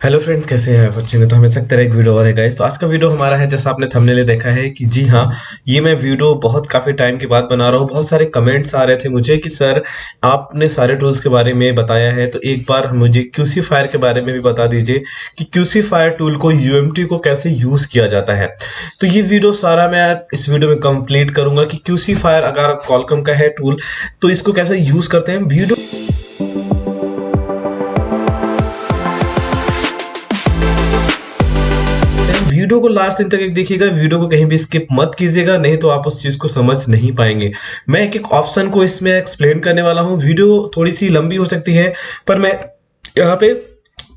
Hello friends, कैसे हैं आप? अच्छे में तो हमें सकते रहे एक वीडियो और है गाइस। तो आज का वीडियो हमारा है, जैसा आपने थंबनेल देखा है कि जी हाँ, ये मैं वीडियो बहुत काफ़ी टाइम के बाद बना रहा हूँ। बहुत सारे कमेंट्स आ रहे थे मुझे कि सर आपने सारे टूल्स के बारे में बताया है, तो एक बार मुझे क्यूसी फायर के बारे में भी बता दीजिए कि क्यूसी फायर टूल को यूएमटी को कैसे यूज़ किया जाता है। तो ये वीडियो सारा मैं इस वीडियो में कंप्लीट करूंगा कि क्यूसी फायर अगर कॉलकम का है टूल तो इसको कैसे यूज़ करते हैं। वीडियो को लास्ट दिन तक एक देखिएगा, वीडियो को कहीं भी स्किप मत कीजिएगा, नहीं तो आप उस चीज को समझ नहीं पाएंगे। मैं एक एक ऑप्शन को इसमें एक्सप्लेन करने वाला हूँ। वीडियो थोड़ी सी लंबी हो सकती है, पर मैं यहाँ पे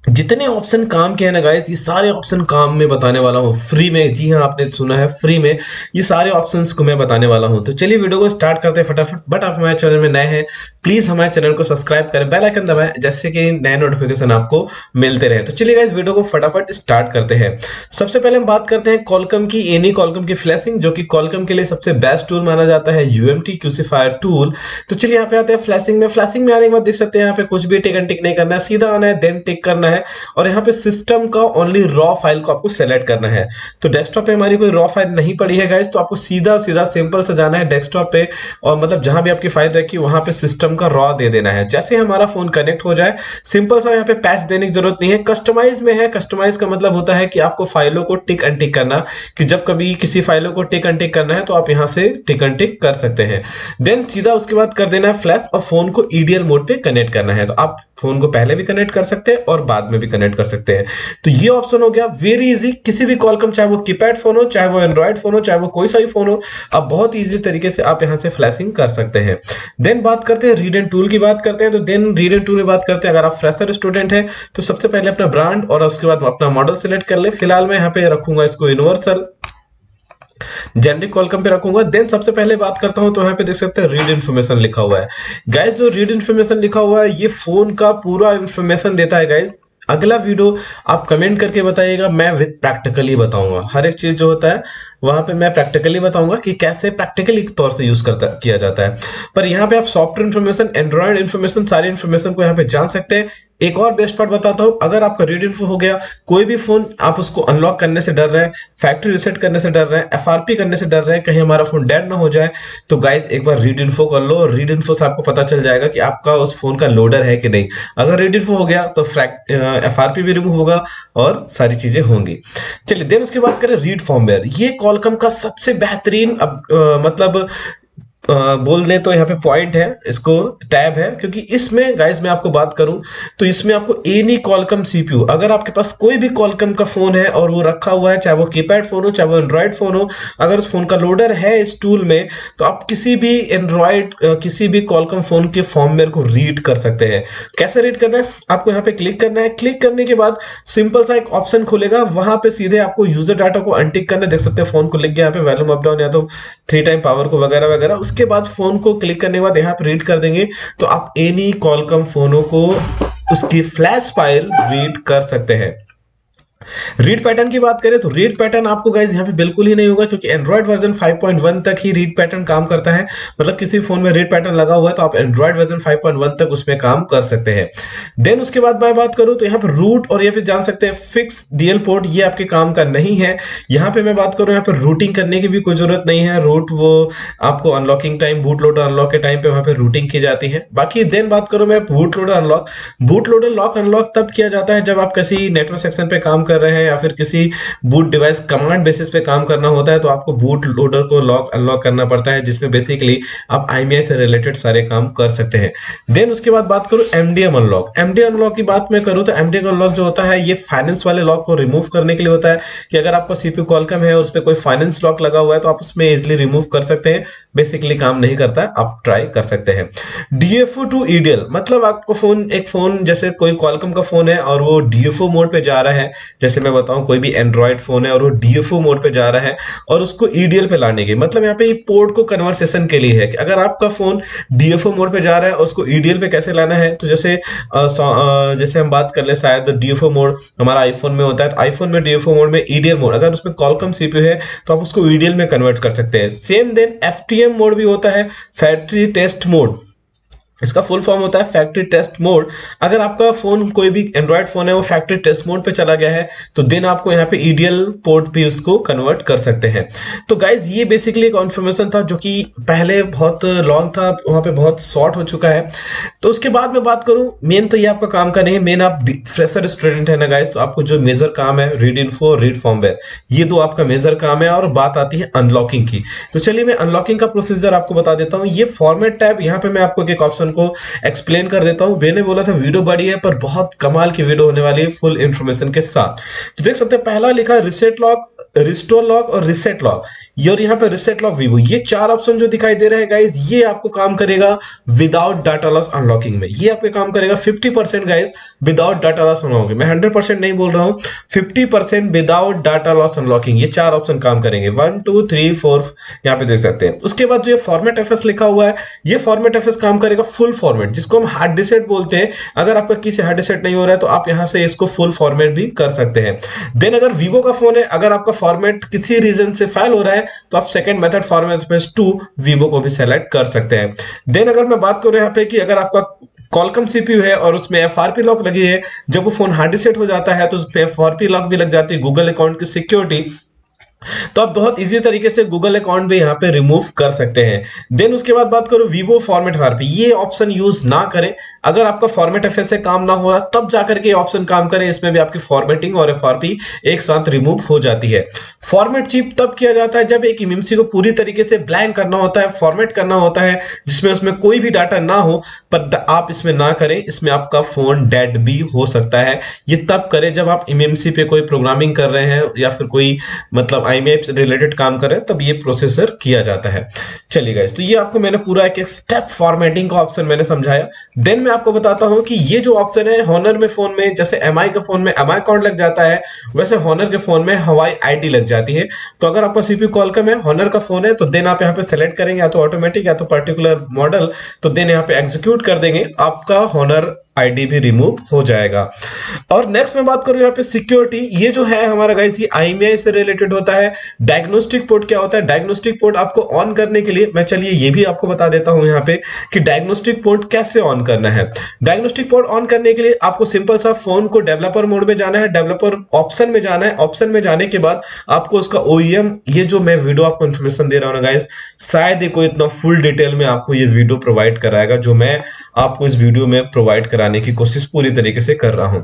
जितने ऑप्शन काम के हैं ना गाइस, ये सारे ऑप्शन काम में बताने वाला हूँ फ्री में। जी हाँ, आपने सुना है, फ्री में ये सारे ऑप्शंस को मैं बताने वाला हूँ। तो चलिए वीडियो को स्टार्ट करते हैं फटाफट। बट आप हमारे चैनल में नए हैं, प्लीज हमारे चैनल को सब्सक्राइब करें, बेल आइकन दबाएं, जैसे कि नए नोटिफिकेशन आपको मिलते रहे। तो चलिए गाइस, वीडियो को फटाफट स्टार्ट करते हैं। सबसे पहले हम बात करते हैं कॉलकम की, एनी कॉलकम की फ्लैशिंग, जो कि कॉलकम के लिए सबसे बेस्ट टूल माना जाता है, यूएमटी क्यूसीफायर टूल। तो चलिए यहाँ पे आते हैं फ्लैशिंग में। फ्लैशिंग में आने के बाद देख सकते हैं यहाँ पे कुछ भी टिक एंड टिक नहीं करना है, सीधा आना है, देन टिक करना है, और यहाँ पे सिस्टम का ओनली रॉ फाइल को आपको सेलेक्ट करना है। तो डेस्कटॉप पे हमारी कोई रॉ फाइल नहीं पड़ी है गाइस, तो आपको सीधा सीधा सिंपल से जाना है डेस्कटॉप पे, और मतलब जहां भी आपकी फाइल रखी वहां पे सिस्टम का रॉ दे देना है। जैसे हमारा फोन कनेक्ट हो जाए, सिंपल सा, यहाँ पे पैच देने की जरूरत नहीं है। कस्टमाइज में है, कस्टमाइज का मतलब होता है कि आपको फाइलों को टिक एंड टिक करना, कि जब कभी किसी फाइलों को टिक एंड टिक करना है तो आप यहाँ से टिक एंड टिक कर सकते हैं। देन सीधा उसके बाद कर देना है फ्लैश, और फोन को ईडीएल मोड पे कनेक्ट करना है। तो आप फोन को पहले भी कनेक्ट कर सकते हैं और बाद में भी कनेक्ट कर सकते हैं। तो ये ऑप्शन हो गया वेरी इजी। किसी भी कॉलकम, चाहे वो कीपैड फोन हो, चाहे वो एंड्रॉइड फोन हो, चाहे वो कोई सा भी फोन हो, आप बहुत इजी तरीके से आप यहां से फ्लैशिंग कर सकते हैं। देन बात करते हैं रीड एंड टूल की, बात करते हैं। तो देन रीड एंड टूल में बात करते हैं, अगर आप फ्रेशर स्टूडेंट हैं तो सबसे पहले अपना ब्रांड और उसके बाद अपना मॉडल सेलेक्ट कर ले। फिलहाल मैं यहाँ पे रखूंगा इसको यूनिवर्सल जेनरिक कॉलकम पे रखूंगा। देन सबसे पहले बात करता हूं, तो यहाँ पे देख सकते हैं रीड इन्फॉर्मेशन लिखा हुआ है गाइस। जो रीड इन्फॉर्मेशन लिखा हुआ है, ये फोन का पूरा इन्फॉर्मेशन देता है गाइस। अगला वीडियो आप कमेंट करके बताइएगा, मैं विद प्रैक्टिकली बताऊंगा हर एक चीज जो होता है वहां पे मैं प्रैक्टिकली बताऊंगा कि कैसे प्रैक्टिकली तौर से यूज किया जाता है। पर यहाँ पे आप सॉफ्टवेयर इन्फॉर्मेशन, एंड्रॉइड इन्फॉर्मेशन, सारी इन्फॉर्मेशन को यहाँ पे जान सकते हैं। एक और बेस्ट पार्ट बताता हूं, अगर आपका रीड इन्फो हो गया, कोई भी फोन आप उसको अनलॉक करने से डर रहे हैं, फैक्ट्री रीसेट करने से डर रहे हैं, एफआरपी करने से डर रहे हैं, कहीं हमारा फोन डेड ना हो जाए, तो गाइस एक बार रीड इन्फो कर लो। रीड इन्फो से आपको पता चल जाएगा कि आपका उस फोन का लोडर है कि नहीं। अगर रीड इन्फो हो गया तो एफआरपी भी रिमूव होगा और सारी चीजें होंगी। चलिए देन उसके बाद करें रीड फॉर्मवेयर। ये कॉलकम का सबसे बेहतरीन मतलब बोल दें तो यहाँ पे पॉइंट है, इसको टैब है, क्योंकि इसमें गाइज मैं आपको बात करूं तो इसमें आपको एनी कॉलकम सीपीयू, अगर आपके पास कोई भी कॉलकम का फोन है और वो रखा हुआ है, चाहे वो कीपैड फोन हो, चाहे वो एंड्रॉइड फोन हो, अगर उस फोन का लोडर है इस टूल में, तो आप किसी भी एंड्रॉइड किसी भी कॉलकम फोन के फॉर्मवेयर को रीड कर सकते हैं। कैसे रीड करना है, आपको यहाँ पे क्लिक करना है। क्लिक करने के बाद सिंपल सा एक ऑप्शन खुलेगा, वहां पे सीधे आपको यूजर डाटा को अनटिक करना है। देख सकते हैं फोन को लिख गया यहाँ पे वॉल्यूम अप डाउन या तो 3 टाइम पावर को वगैरह वगैरह। उसके बाद फोन को क्लिक करने के बाद यहाँ पे रीड कर देंगे, तो आप एनी कॉलकम फोनों को उसकी फ्लैश फाइल रीड कर सकते हैं। रीड पैटर्न की बात करें तो रीड पैटर्न आपको गाइज यहाँ पे बिल्कुल ही नहीं होगा, क्योंकि एंड्रॉइड वर्जन 5.1 तक ही रीड पैटर्न काम करता है। मतलब किसी फोन में रीड पैटर्न लगा हुआ है तो आप एंड्रॉइड वर्जन 5.1 तक उसमें काम कर सकते हैं। देन उसके बाद मैं बात करूं तो यहाँ पे रूट और ये पे जान सकते हैं फिक्स डीएल पोर्ट, ये आपके काम का नहीं है। यहाँ पे मैं बात करूं, यहाँ पे रूटिंग करने की भी कोई जरूरत नहीं है। रूट वो आपको unlocking time, boot loader unlock के टाइम पे वहां पे रूटिंग की जाती है। बाकी देन बात करूं मैं boot loader unlock, boot loader lock unlock तब किया जाता है जब आप किसी नेटवर्क सेक्शन पे काम कर रहे हैं या फिर किसी बूट डिवाइस कमांड बेसिस पे काम करना होता है, तो आपको बूट लोडर को लॉक अनलॉक करना पड़ता है, जिसमें बेसिकली आप आईएमईआई से रिलेटेड सारे काम कर सकते हैं। देन उसके बाद बात करूं एमडीएम अनलॉक। एमडीएम अनलॉक की बात मैं करूं तो एमडीएम अनलॉक जो होता है, ये फाइनेंस वाले लॉक को रिमूव करने के लिए होता है, कि अगर आपका सीपीयू कॉलकम है और उस पर कोई फाइनेंस लॉक लगा हुआ है तो आप उसमें इजिली रिमूव कर सकते हैं। बेसिकली काम नहीं करता, आप ट्राई कर सकते हैं। डीएफओ टू ईडीएल, मतलब आपको फोन, एक फोन जैसे कोई कॉलकम का फोन है और वो डीएफओ मोड पे जा रहा है, जैसे मैं बताऊं कोई भी एंड्रॉइड फोन है और वो डीएफओ मोड पे जा रहा है और उसको ईडीएल पे लाने की, मतलब यहाँ पे ये पोर्ट को कन्वर्सेशन के लिए है कि अगर आपका फोन डीएफओ मोड पे जा रहा है और उसको ईडीएल पे कैसे लाना है। तो जैसे हम बात कर ले, शायद डीएफओ मोड हमारा आईफोन में होता है, तो आईफोन में डीएफओ मोड में ईडीएल मोड, अगर उसमें कॉलकम सीपीयू है तो आप उसको ईडीएल में कन्वर्ट कर सकते हैं। सेम देन एफटीएम मोड भी होता है, फैक्ट्री टेस्ट मोड। इसका फुल फॉर्म होता है फैक्ट्री टेस्ट मोड। अगर आपका फोन कोई भी एंड्रॉयड फोन है वो फैक्ट्री टेस्ट मोड पे चला गया है तो देन आपको यहाँ पे ईडीएल पोर्ट पे उसको कन्वर्ट कर सकते हैं। तो गाइज ये बेसिकली एक इन्फॉर्मेशन था जो कि पहले बहुत लॉन्ग था, वहां पे बहुत शॉर्ट हो चुका है। तो उसके बाद में बात करूं, मेन तो ये आपका काम का नहीं है, मेन आप फ्रेशर स्टूडेंट है ना गाइज, तो आपको जो मेजर काम है रीड इन्फो रीड फॉर्मवेयर, ये दो आपका मेजर काम है। और बात आती है अनलॉकिंग की, तो चलिए मैं अनलॉकिंग का प्रोसीजर आपको बता देता हूँ। ये फॉर्मेट टैब, यहाँ पे मैं आपको एक ऑप्शन को एक्सप्लेन कर देता हूँ। मैंने बोला था वीडियो बड़ी है पर बहुत कमाल की वीडियो होने वाली है फुल इंफॉर्मेशन के साथ। तो देख सकते हैं पहला लिखा है रिसेट लॉक, रिस्टोर लॉक और रिसेट लॉक। ये और यहाँ पे रिसेट लॉक वीवो, ये चार ऑप्शन जो दिखाई दे रहे हैं गाइज, ये आपको काम करेगा विदाउट डाटा लॉस अनलॉकिंग में। ये आपके काम करेगा 50% guys without data loss unlocking. मैं 100% नहीं बोल रहा हूँ, 50% विदाउट डाटा लॉस अनलॉकिंग। ये चार ऑप्शन काम करेंगे, 1 2 3 4 यहाँ पे देख सकते हैं। उसके बाद जो ये फॉर्मेट एफएस लिखा हुआ है, ये फॉर्मेट एफएस काम करेगा फुल फॉर्मेट, जिसको हम हार्ड डिसेट बोलते हैं। अगर आपका किसी हार्ड डिसेट नहीं हो रहा है तो आप यहाँ से इसको फुल फॉर्मेट भी कर सकते हैं। देन अगर वीवो का फोन है, अगर आपका फॉर्मेट किसी रीजन से फेल हो रहा है तो आप second method format space 2 Vivo को भी सेलेक्ट कर सकते हैं। देन अगर मैं बात करूं यहाँ पे कि अगर आपका कॉलकम सीपीयू है और उसमें एफआरपी लॉक लगी है, जब वो फोन हार्ड डिसेट हो जाता है तो उसमें एफआरपी लॉक भी लग जाती है, गूगल अकाउंट की सिक्योरिटी, तो आप बहुत इजी तरीके से गूगल अकाउंट भी यहाँ पे रिमूव कर सकते हैं। देन उसके बाद बात करो वीवो फॉर्मेट एफआरपी, ये ऑप्शन यूज ना करें। अगर आपका फॉर्मेट एफएस से काम ना हो रहा तब जाकर के ऑप्शन काम करें, इसमें भी आपकी फॉर्मेटिंग और एफआरपी एक साथ रिमूव हो जाती है। फॉर्मेट चिप तब किया जाता है जब एक इमएमसी को पूरी तरीके से ब्लैंक करना होता है, फॉर्मेट करना होता है, जिसमें उसमें कोई भी डाटा ना हो। पर आप इसमें ना करें, इसमें आपका फोन डेड भी हो सकता है। ये तब करें जब आप इमएमसी पे कोई प्रोग्रामिंग कर रहे हैं या फिर कोई मतलब आईएमआई से रिलेटेड काम कर रहे हैं, तब ये प्रोसेसर किया जाता है। चलिए गाइस, तो ये आपको मैंने पूरा एक स्टेप फॉर्मेटिंग का ऑप्शन मैंने समझाया। देन मैं आपको बताता हूं कि ये जो ऑप्शन है हॉनर में फोन में, जैसे एमआई के फोन में एमआई अकाउंट लग जाता है, वैसे हॉनर के फोन में हवाई आईडी लग जाती है। तो अगर आपका सीपीयू कॉलकम है, हॉनर का फोन है, तो देन आप यहाँ पे सेलेक्ट करेंगे या तो ऑटोमेटिक या तो पर्टिकुलर मॉडल, तो देन यहाँ पे एग्जीक्यूट कर देंगे, आपका हॉनर आईडी भी रिमूव हो जाएगा। और नेक्स्ट मैं बात करूं यहाँ पे सिक्योरिटी, ये जो है हमारा गाइस ये आईएमआई से रिलेटेड होता है। डायग्नोस्टिक पोर्ट क्या होता है, डायग्नोस्टिक पोर्ट आपको ऑन करने के लिए मैं चलिए ये भी आपको बता देता हूं यहाँ पे कि डायग्नोस्टिक पोर्ट कैसे ऑन करना है। डायग्नोस्टिक पोर्ट ऑन करने के लिए आपको सिंपल सा फोन को डेवलपर मोड में जाना है, डेवलपर ऑप्शन में जाना है। ऑप्शन में जाने के बाद आपको उसका ओईएम, ये जो मैं वीडियो आपको इन्फॉर्मेशन दे रहा हूँ ना गाइस, शायद ये कोई इतना फुल डिटेल में आपको ये वीडियो प्रोवाइड कराएगा जो मैं आपको इस वीडियो में प्रोवाइड कराने की कोशिश पूरी तरीके से कर रहा हूं।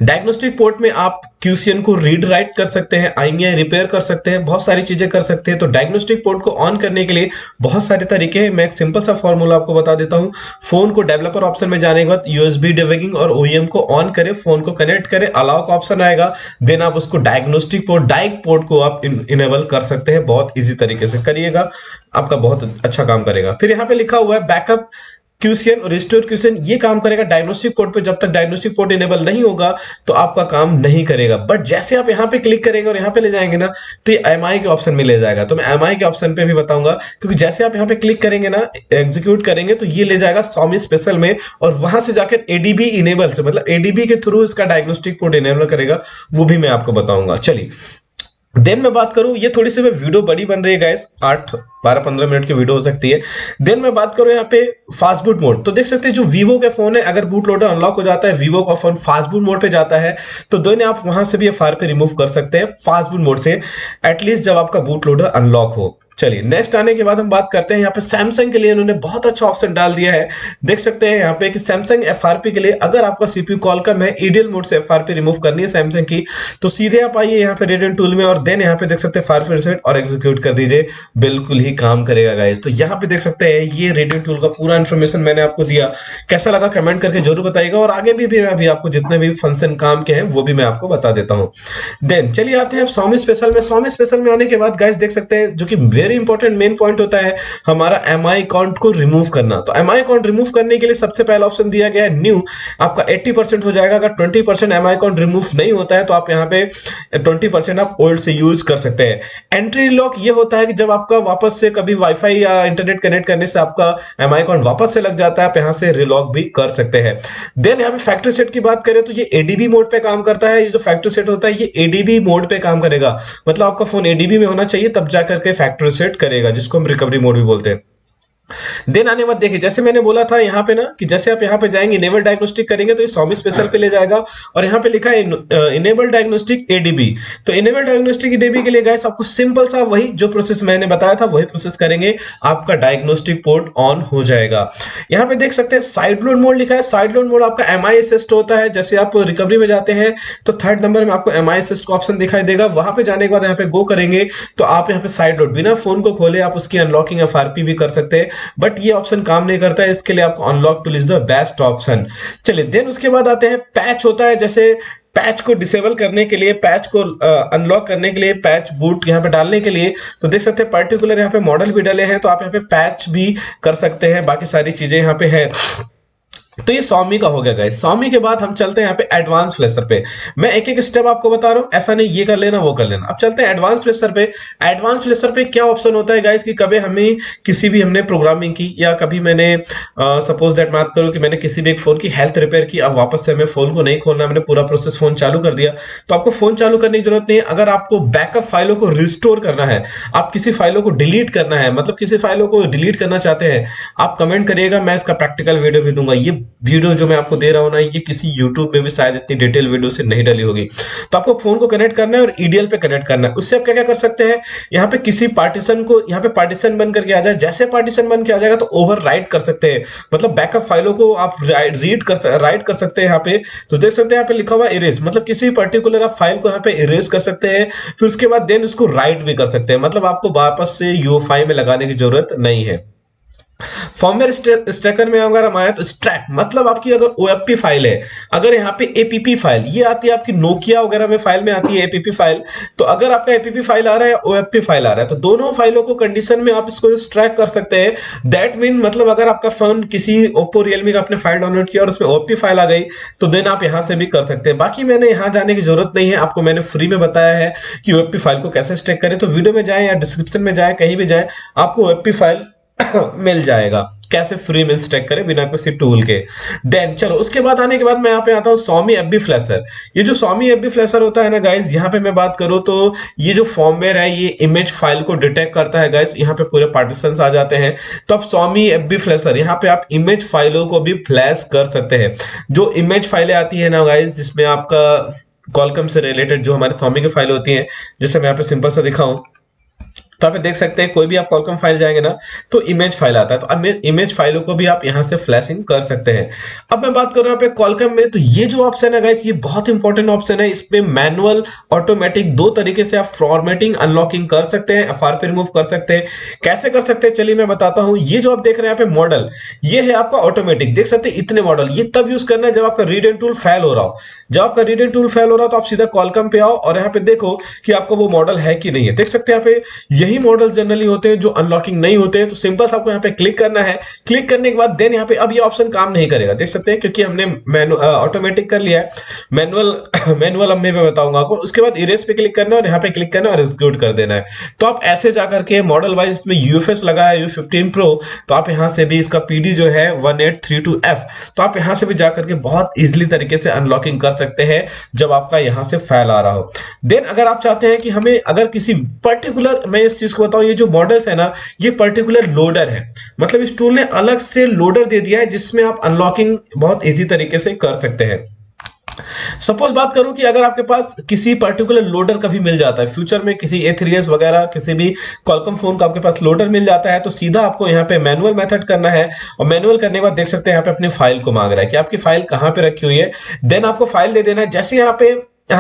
डायग्नोस्टिक पोर्ट में आप क्यूसीएन को रीड राइट कर सकते हैं, आईएमआई रिपेयर कर सकते हैं, बहुत सारी चीजें कर सकते हैं। तो डायग्नोस्टिक पोर्ट को ऑन करने के लिए बहुत सारे तरीके हैं। मैं एक सिंपल सा फॉर्मूला आपको बता देता हूं। फोन को डेवलपर ऑप्शन में जाने के बाद यूएसबी डिबगिंग और ओईएम को ऑन करें, फोन को कनेक्ट करें, अलाउ का ऑप्शन आएगा, देन आप उसको डायग्नोस्टिक पोर्ट डाइक पोर्ट को आप इनेबल कर सकते हैं। बहुत इजी तरीके से करिएगा, आपका बहुत अच्छा काम करेगा। फिर यहाँ पे लिखा हुआ है बैकअप क्यूसीएन और रिस्टोर क्यूसीएन, ये काम करेगा डायग्नोस्टिक पोर्ट पे। जब तक डायग्नोस्टिक पोर्ट इनेबल नहीं होगा तो आपका काम नहीं करेगा। बट जैसे आप यहाँ पे क्लिक करेंगे और यहाँ पे ले जाएंगे ना, तो ये एमआई के ऑप्शन में ले जाएगा। तो मैं एमआई के ऑप्शन पे भी बताऊंगा, क्योंकि जैसे आप यहाँ पे क्लिक करेंगे ना, एग्जीक्यूट करेंगे, तो ये ले जाएगा Xiaomi स्पेशल में, और वहां से जाकर एडीबी इनेबल से, मतलब एडीबी के थ्रू इसका डायग्नोस्टिक पोर्ट इनेबल करेगा, वो भी मैं आपको बताऊंगा। चलिए देन मैं बात करूं, ये थोड़ी सी वीडियो बड़ी बन रही है गाइस, 8-12-15 मिनट की वीडियो हो सकती है। देन मैं बात करूं यहाँ पे फास्ट बूट मोड, तो देख सकते हैं जो वीवो के फोन है, अगर बूट लोडर अनलॉक हो जाता है, वीवो का फोन फास्ट बूट मोड पे जाता है, तो दोनों आप वहां से भी एफआर पे रिमूव कर सकते हैं फास्ट बूट मोड से, एटलीस्ट जब आपका बूट लोडर अनलॉक हो। चलिए नेक्स्ट आने के बाद हम बात करते हैं यहाँ पे सैमसंग के लिए इन्होंने बहुत अच्छा ऑप्शन डाल दिया है। देख सकते हैं यहाँ पे कि सैमसंग एफआरपी के लिए, अगर आपका सीपीयू कॉलकम है, ईडीएल मोड से एफआरपी रिमूव करनी है सैमसंग की, तो सीधे आप आइए यहाँ पे रेडियन टूल में और देन यहाँ पे देख सकते हैं एफआरपी रीसेट और एग्जीक्यूट कर दीजिए, बिल्कुल ही काम करेगा गाइस। तो यहाँ पे देख सकते हैं ये रेडियन टूल का पूरा इन्फॉर्मेशन मैंने आपको दिया, कैसा लगा कमेंट करके जरूर बताइएगा, और आगे भी अभी आपको जितने भी फंक्शन काम के हैं वो भी मैं आपको बता देता हूँ। देन चलिए आते हैं Xiaomi स्पेशल में। Xiaomi स्पेशल में आने के बाद गाइस देख सकते हैं जो कि वेरी इंपॉर्टेंट मेन पॉइंट होता है हमारा एमआई अकाउंट को रिमूव करना। तो एमआई अकाउंट रिमूव करने के लिए सबसे पहला ऑप्शन दिया गया है न्यू, आपका 80% हो जाएगा। अगर 20% एमआई अकाउंट रिमूव नहीं होता है तो आप यहाँ पे 20% आप ओल्ड से यूज कर सकते हैं। एंट्री लॉक ये होता है कि जब आपका वापस से कभी वाईफाई या इंटरनेट कनेक्ट करने से आपका एमआई अकाउंट वापस से लग जाता है, आप यहाँ से रिलॉक भी कर सकते हैं। देन यहाँ पे फैक्ट्री सेट की बात करें तो ये एडीबी मोड पे काम करता है। ये जो फैक्ट्री सेट होता है ये एडीबी मोड पे काम करेगा, मतलब आपका फोन एडीबी में होना चाहिए तब जाकर के फैक्ट्री सेट करेगा, जिसको हम रिकवरी मोड भी बोलते हैं। देन आने के बाद देखिए, जैसे मैंने बोला था यहाँ पे ना कि जैसे आप यहाँ पे जाएंगे इनेबल डायग्नोस्टिक करेंगे तो ये स्वामी स्पेशल पे ले जाएगा, और यहाँ पे लिखा है इनेबल डायग्नोस्टिक एडीबी। तो इनेबल डायग्नोस्टिक एडीबी के लिए गाइस आपको सिंपल सा वही जो प्रोसेस मैंने बताया था वही प्रोसेस करेंगे, आपका डायग्नोस्टिक पोर्ट ऑन हो जाएगा। यहाँ पे देख सकते हैं साइड लोड मोड लिखा है। साइड लोड मोड आपका एमआई असिस्ट होता है। जैसे आप रिकवरी में जाते हैं तो थर्ड नंबर में आपको एमआई असिस्ट का ऑप्शन दिखाई देगा, वहां पे जाने के बाद यहाँ पे गो करेंगे तो आप यहाँ पे साइड लोड बिना फोन को खोले आप उसकी अनलॉकिंग एफआरपी भी कर सकते हैं, बट ये ऑप्शन काम नहीं करता है। इसके लिए आपको unlock tool is the best option. चलिए देन उसके बाद आते हैं पैच होता है। जैसे पैच को डिसेबल करने के लिए, पैच को अनलॉक करने के लिए, पैच बूट यहाँ पे डालने के लिए, तो देख सकते हैं पर्टिकुलर यहाँ पे मॉडल भी डाले हैं, तो आप यहाँ पे पैच भी कर सकते हैं। बाकी सारी चीजें यहाँ पे है। तो ये Xiaomi का हो गया गाइस। Xiaomi के बाद हम चलते हैं यहाँ पे एडवांस फ्लैशर पे। मैं एक एक स्टेप आपको बता रहा हूँ, ऐसा नहीं ये कर लेना वो कर लेना। अब चलते हैं एडवांस फ्लैशर पे। एडवांस फ्लैशर पे क्या ऑप्शन होता है गाइस कि कभी हमें किसी भी हमने प्रोग्रामिंग की, या कभी मैंने सपोज दैट बात करूँ कि मैंने किसी भी एक फोन की हेल्थ रिपेयर की, अब वापस से हमें फोन को नहीं खोलना, मैंने पूरा प्रोसेस फोन चालू कर दिया, तो आपको फोन चालू करने की जरूरत नहीं है। अगर आपको बैकअप फाइलों को रिस्टोर करना है, आप किसी फाइलों को डिलीट करना है, मतलब किसी फाइलों को डिलीट करना चाहते हैं, आप कमेंट करिएगा, मैं इसका प्रैक्टिकल वीडियो भी दूंगा। ये वीडियो जो मैं आपको दे रहा हूं ना, ये किसी YouTube में भी शायद इतनी डिटेल वीडियो से नहीं डली होगी। तो आपको फोन को कनेक्ट करना है और ईडीएल पे कनेक्ट करना है। उससे आप क्या क्या कर सकते हैं, यहाँ पे किसी पार्टीशन को, यहाँ पे पार्टीशन बन करके आ जाए, जैसे पार्टीशन बन के आ जाएगा तो ओवर राइट कर सकते हैं, मतलब बैकअप फाइलों को आप राइट कर सकते हैं। यहाँ पे तो देख सकते हैं यहाँ पे लिखा हुआ इरेज, मतलब किसी पर्टिकुलर आप फाइल को यहाँ पे इरेज कर सकते हैं। फिर उसके बाद देन उसको राइट भी कर सकते हैं, मतलब आपको वापस से यूएफआई में लगाने की जरूरत नहीं है। फॉर्मवेयर स्टैकर में अगर हम आए तो स्ट्रैक मतलब आपकी अगर ओएफपी फाइल है, अगर यहाँ पे एपीपी फाइल ये आती है आपकी नोकिया वगैरह में फाइल में आती है एपीपी फाइल, तो अगर आपका एपीपी फाइल आ रहा है ओएफपी फाइल आ रहा है, तो दोनों फाइलों को कंडीशन में आप इसको स्ट्रैक कर सकते हैं। दैट मीन मतलब अगर आपका फोन किसी ओप्पो रियलमी का आपने फाइल डाउनलोड किया और उसमें ओएफपी फाइल आ गई तो देन आप यहाँ से भी कर सकते हैं। बाकी मैंने यहाँ जाने की जरूरत नहीं है, आपको मैंने फ्री में बताया है कि ओएफपी फाइल को कैसे स्ट्रैक करें। तो वीडियो में जाए या डिस्क्रिप्शन में जाए, कहीं भी जाए, आपको ओएफपी फाइल मिल जाएगा कैसे फ्री में स्ट्रैक करें बिना किसी टूल के। देन चलो उसके बाद आने के बाद मैं यहाँ पे आता हूँ Xiaomi FB फ्लैशर। ये जो Xiaomi FB फ्लैशर होता है ना गाइस, यहाँ पे मैं बात करूँ तो ये जो फॉर्मवेयर है ये इमेज फाइल को डिटेक्ट करता है गाइस। यहाँ पे पूरे पार्टीशंस आ जाते हैं, तो आप Xiaomi FB फ्लैशर यहाँ पे आप इमेज फाइलों को भी फ्लैश कर सकते हैं। जो इमेज फाइलें आती है ना गाइस, जिसमें आपका कॉलकम से रिलेटेड जो हमारे Xiaomi की फाइल होती है, जैसे मैं यहाँ पे सिंपल सा दिखाऊं तो आप देख सकते हैं कोई भी आप कॉलकम फाइल जाएंगे ना तो इमेज फाइल आता है, तो अब इमेज फाइलों को भी आप यहां से फ्लैशिंग कर सकते हैं। अब मैं बात करूं यहाँ पे कॉलकम में, तो ये जो ऑप्शन है गाइस ये बहुत इंपॉर्टेंट ऑप्शन है। इसमें मैनुअल ऑटोमेटिक दो तरीके से आप फॉर्मेटिंग अनलॉकिंग कर सकते हैं, एफआरपी रिमूव कर सकते हैं। कैसे कर सकते हैं चलिए मैं बताता हूं। ये जो आप देख रहे हैं यहाँ पे मॉडल, ये है आपका ऑटोमेटिक, देख सकते हैं इतने मॉडल। ये तब यूज करना है जब आपका रीड एंड टूल फेल हो रहा हो। जब आपका रीड एंड टूल फेल हो रहा हो तो आप सीधा कॉलकम पे आओ और यहाँ पे देखो कि आपका वो मॉडल है कि नहीं है। देख सकते हैं यहाँ पे यही मॉडल जनरली होते हैं जो अनलॉकिंग नहीं होते हैं। तो सिंपल आपको यहाँ पे क्लिक करना है। क्लिक करने के बाद देन यहाँ पे अब ये ऑप्शन काम नहीं करेगा, देख सकते हैं, क्योंकि हमने ऑटोमेटिक कर लिया है। मैनुअल अब मैं बताऊंगा आपको। उसके बाद इरेज पे क्लिक करना है और यहाँ पे क्लिक करना है और एग्जीक्यूट कर देना है। तो आप ऐसे जाकर के मॉडल वाइज इसमें यूएफएस लगा है U15 Pro, तो आप यहाँ से भी इसका पीडी जो है 1832F, तो आप यहाँ से भी जाकर के बहुत इजिली तरीके से अनलॉकिंग कर सकते हैं जब आपका यहाँ से फाइल आ रहा हो। देन अगर आप चाहते हैं कि हमें अगर किसी पर्टिकुलर, मैं इस चीज को बताऊं, ये जो मॉडल्स है ना ये पर्टिकुलर लोडर है, मतलब इस टूल ने अलग से लोडर दे दिया है जिसमें आप अनलॉकिंग बहुत इजी तरीके से कर सकते हैं। सपोज बात करूं कि अगर आपके पास किसी पर्टिकुलर लोडर कभी मिल जाता है फ्यूचर में, किसी A3s वगैरह किसी भी कॉलकम फोन का आपके पास लोडर मिल जाता है, तो सीधा आपको यहाँ पे मैनुअल मेथड करना है। और मैनुअल करने के बाद देख सकते हैं यहाँ पे अपनी फाइल को मांग रहा है कि आपकी फाइल कहाँ पे रखी हुई है। देन आपको फाइल दे देना है। जैसे यहाँ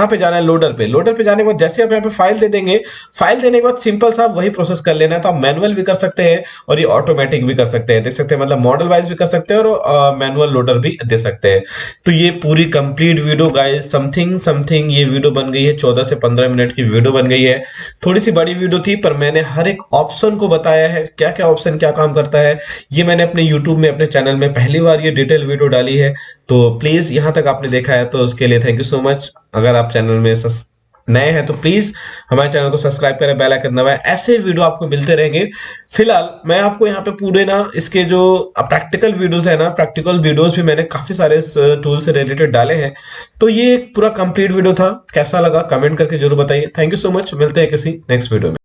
पे जाना है लोडर पे जाने के बाद जैसे आप यहाँ पे फाइल दे देंगे, फाइल देने के बाद सिंपल सा वही प्रोसेस कर लेना है। तो आप मैनुअल भी कर सकते हैं और ये ऑटोमेटिक भी कर सकते हैं, देख सकते हैं, मतलब मॉडल वाइज भी कर सकते हैं और मैनुअल लोडर भी दे सकते हैं। तो ये पूरी कंप्लीट वीडियो गाइस समथिंग ये वीडियो बन गई है, 14 से 15 मिनट की वीडियो बन गई है। थोड़ी सी बड़ी वीडियो थी पर मैंने हर एक ऑप्शन को बताया है, क्या क्या ऑप्शन क्या काम करता है। ये मैंने अपने यूट्यूब में अपने चैनल में पहली बार ये डिटेल वीडियो डाली है। तो प्लीज यहाँ तक आपने देखा है तो उसके लिए थैंक यू सो मच। अगर आप चैनल में नए हैं तो प्लीज हमारे चैनल को सब्सक्राइब करें, बेल आइकन दबाएं, ऐसे वीडियो आपको मिलते रहेंगे। फिलहाल मैं आपको यहाँ पे पूरे ना इसके जो प्रैक्टिकल वीडियोस है ना, प्रैक्टिकल वीडियोस भी मैंने काफी सारे टूल से रिलेटेड डाले हैं। तो ये एक पूरा कंप्लीट वीडियो था, कैसा लगा कमेंट करके जरूर बताइए। थैंक यू सो मच, मिलते हैं किसी नेक्स्ट वीडियो में।